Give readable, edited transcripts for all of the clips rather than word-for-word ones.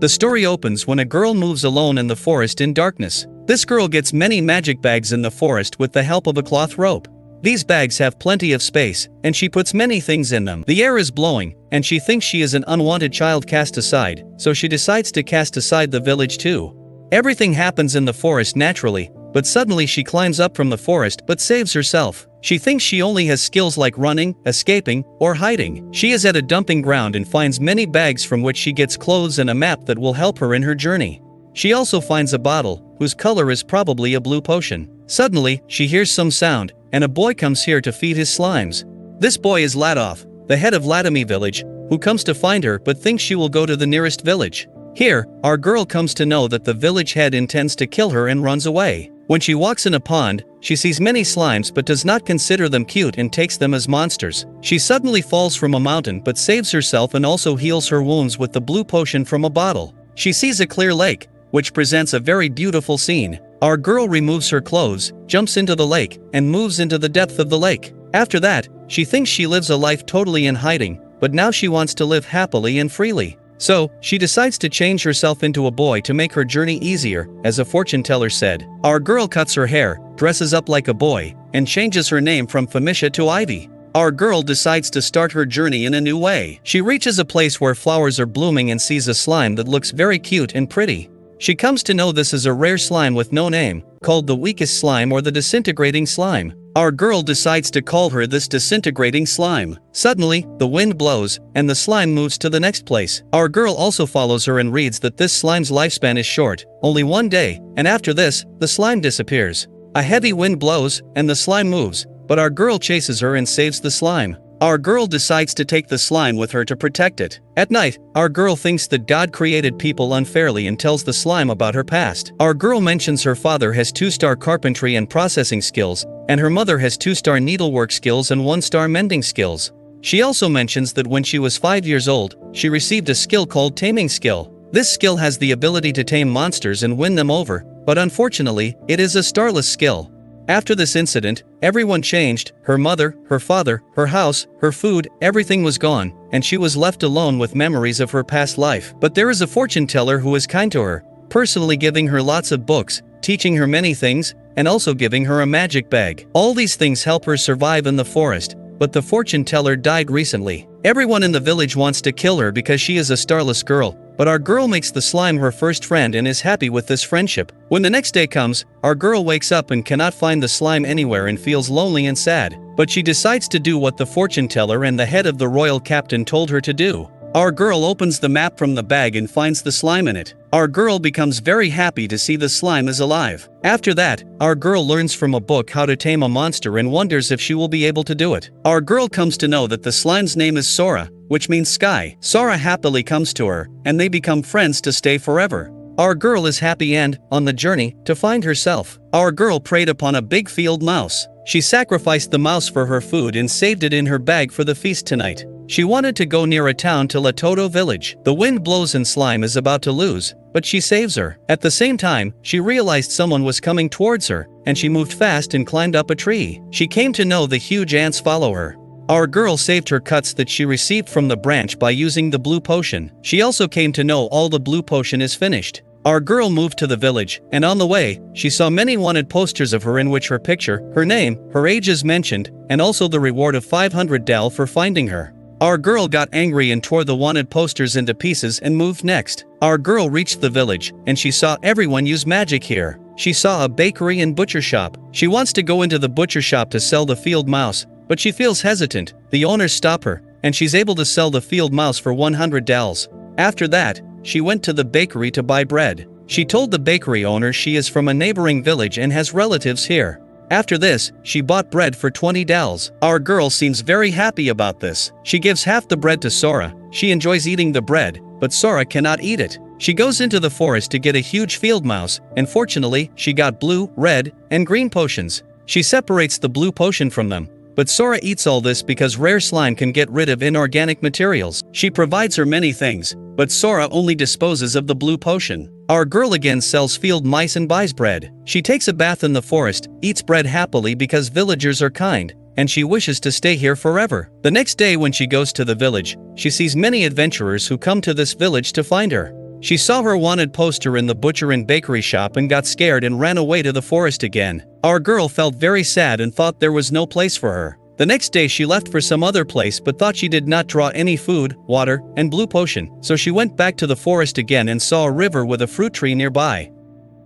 The story opens when a girl moves alone in the forest in darkness. This girl gets many magic bags in the forest with the help of a cloth rope. These bags have plenty of space, and she puts many things in them. The air is blowing, and she thinks she is an unwanted child cast aside, so she decides to cast aside the village too. Everything happens in the forest naturally, but suddenly she climbs up from the forest but saves herself. She thinks she only has skills like running, escaping, or hiding. She is at a dumping ground and finds many bags from which she gets clothes and a map that will help her in her journey. She also finds a bottle, whose color is probably a blue potion. Suddenly, she hears some sound, and a boy comes here to feed his slimes. This boy is Ladoff, the head of Latamy village, who comes to find her but thinks she will go to the nearest village. Here, our girl comes to know that the village head intends to kill her and runs away. When she walks in a pond, she sees many slimes but does not consider them cute and takes them as monsters. She suddenly falls from a mountain but saves herself and also heals her wounds with the blue potion from a bottle. She sees a clear lake, which presents a very beautiful scene. Our girl removes her clothes, jumps into the lake, and moves into the depth of the lake. After that, she thinks she lives a life totally in hiding, but now she wants to live happily and freely. So, she decides to change herself into a boy to make her journey easier, as a fortune teller said. Our girl cuts her hair, dresses up like a boy, and changes her name from Famicia to Ivy. Our girl decides to start her journey in a new way. She reaches a place where flowers are blooming and sees a slime that looks very cute and pretty. She comes to know this is a rare slime with no name, called the weakest slime or the disintegrating slime. Our girl decides to call her this disintegrating slime. Suddenly, the wind blows, and the slime moves to the next place. Our girl also follows her and reads that this slime's lifespan is short, only 1 day, and after this, the slime disappears. A heavy wind blows, and the slime moves, but our girl chases her and saves the slime. Our girl decides to take the slime with her to protect it. At night, our girl thinks that God created people unfairly and tells the slime about her past. Our girl mentions her father has 2-star carpentry and processing skills, and her mother has 2-star needlework skills and 1-star mending skills. She also mentions that when she was 5 years old, she received a skill called taming skill. This skill has the ability to tame monsters and win them over, but unfortunately, it is a starless skill. After this incident, everyone changed. Her mother, her father, her house, her food, everything was gone, and she was left alone with memories of her past life. But there is a fortune teller who is kind to her, personally giving her lots of books, teaching her many things, and also giving her a magic bag. All these things help her survive in the forest, but the fortune teller died recently. Everyone in the village wants to kill her because she is a starless girl, but our girl makes the slime her first friend and is happy with this friendship. When the next day comes, our girl wakes up and cannot find the slime anywhere and feels lonely and sad. But she decides to do what the fortune teller and the head of the royal captain told her to do. Our girl opens the map from the bag and finds the slime in it. Our girl becomes very happy to see the slime is alive. After that, our girl learns from a book how to tame a monster and wonders if she will be able to do it. Our girl comes to know that the slime's name is Sora, which means sky. Sora happily comes to her, and they become friends to stay forever. Our girl is happy and, on the journey, to find herself. Our girl preyed upon a big field mouse. She sacrificed the mouse for her food and saved it in her bag for the feast tonight. She wanted to go near a town to Latoto village. The wind blows and slime is about to lose, but she saves her. At the same time, she realized someone was coming towards her, and she moved fast and climbed up a tree. She came to know the huge ants follow her. Our girl saved her cuts that she received from the branch by using the blue potion. She also came to know all the blue potion is finished. Our girl moved to the village, and on the way, she saw many wanted posters of her in which her picture, her name, her age is mentioned, and also the reward of 500 dal for finding her. Our girl got angry and tore the wanted posters into pieces and moved next. Our girl reached the village, and she saw everyone use magic here. She saw a bakery and butcher shop. She wants to go into the butcher shop to sell the field mouse, but she feels hesitant. The owners stop her, and she's able to sell the field mouse for 100 dals. After that, she went to the bakery to buy bread. She told the bakery owner she is from a neighboring village and has relatives here. After this, she bought bread for 20 dals. Our girl seems very happy about this. She gives half the bread to Sora. She enjoys eating the bread, but Sora cannot eat it. She goes into the forest to get a huge field mouse, and fortunately, she got blue, red, and green potions. She separates the blue potion from them. But Sora eats all this because rare slime can get rid of inorganic materials. She provides her many things, but Sora only disposes of the blue potion. Our girl again sells field mice and buys bread. She takes a bath in the forest, eats bread happily because villagers are kind, and she wishes to stay here forever. The next day when she goes to the village, she sees many adventurers who come to this village to find her. She saw her wanted poster in the butcher and bakery shop and got scared and ran away to the forest again. Our girl felt very sad and thought there was no place for her. The next day she left for some other place but thought she did not draw any food, water, and blue potion, so she went back to the forest again and saw a river with a fruit tree nearby.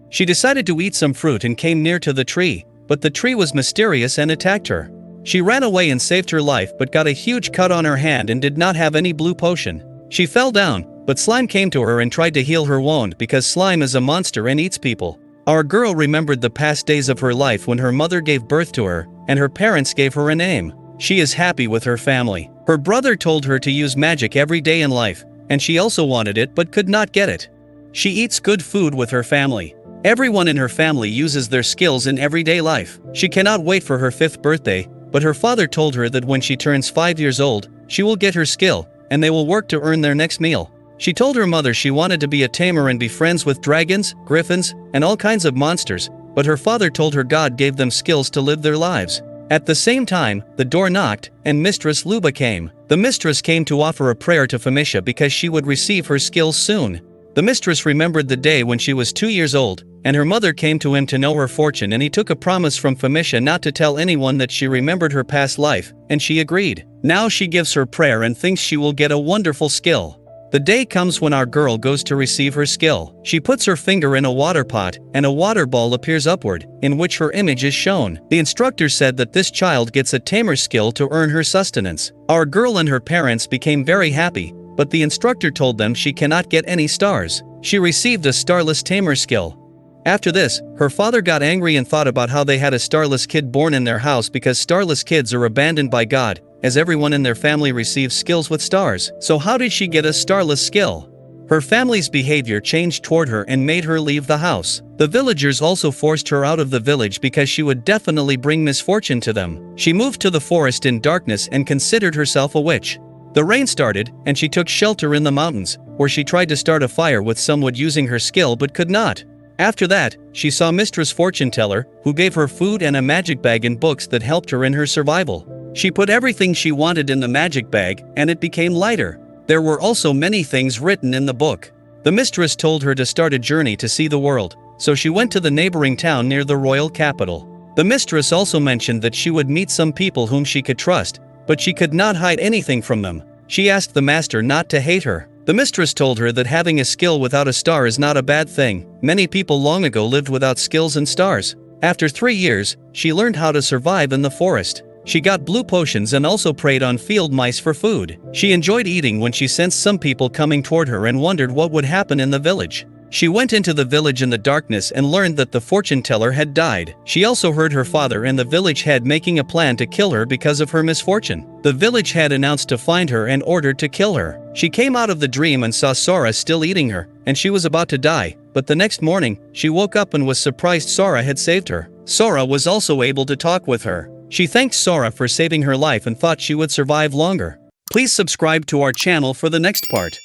She decided to eat some fruit and came near to the tree, but the tree was mysterious and attacked her. She ran away and saved her life but got a huge cut on her hand and did not have any blue potion. She fell down, but slime came to her and tried to heal her wound because slime is a monster and eats people. Our girl remembered the past days of her life when her mother gave birth to her, and her parents gave her a name. She is happy with her family. Her brother told her to use magic every day in life, and she also wanted it but could not get it. She eats good food with her family. Everyone in her family uses their skills in everyday life. She cannot wait for her 5th birthday, but her father told her that when she turns 5 years old, she will get her skill, and they will work to earn their next meal. She told her mother she wanted to be a tamer and be friends with dragons, griffins, and all kinds of monsters, but her father told her God gave them skills to live their lives. At the same time, the door knocked, and Mistress Luba came. The mistress came to offer a prayer to Femisha because she would receive her skills soon. The mistress remembered the day when she was 2 years old, and her mother came to him to know her fortune, and he took a promise from Femisha not to tell anyone that she remembered her past life, and she agreed. Now she gives her prayer and thinks she will get a wonderful skill. The day comes when our girl goes to receive her skill. She puts her finger in a water pot, and a water ball appears upward, in which her image is shown. The instructor said that this child gets a tamer skill to earn her sustenance. Our girl and her parents became very happy, but the instructor told them she cannot get any stars. She received a starless tamer skill. After this, her father got angry and thought about how they had a starless kid born in their house because starless kids are abandoned by God, as everyone in their family receives skills with stars. So how did she get a starless skill? Her family's behavior changed toward her and made her leave the house. The villagers also forced her out of the village because she would definitely bring misfortune to them. She moved to the forest in darkness and considered herself a witch. The rain started, and she took shelter in the mountains, where she tried to start a fire with some wood using her skill but could not. After that, she saw Mistress Fortune Teller, who gave her food and a magic bag and books that helped her in her survival. She put everything she wanted in the magic bag, and it became lighter. There were also many things written in the book. The mistress told her to start a journey to see the world, so she went to the neighboring town near the royal capital. The mistress also mentioned that she would meet some people whom she could trust, but she could not hide anything from them. She asked the master not to hate her. The mistress told her that having a skill without a star is not a bad thing. Many people long ago lived without skills and stars. After 3 years, she learned how to survive in the forest. She got blue potions and also preyed on field mice for food. She enjoyed eating when she sensed some people coming toward her and wondered what would happen in the village. She went into the village in the darkness and learned that the fortune teller had died. She also heard her father and the village head making a plan to kill her because of her misfortune. The village head announced to find her and ordered to kill her. She came out of the dream and saw Sora still eating her, and she was about to die, but the next morning, she woke up and was surprised Sora had saved her. Sora was also able to talk with her. She thanked Sora for saving her life and thought she would survive longer. Please subscribe to our channel for the next part.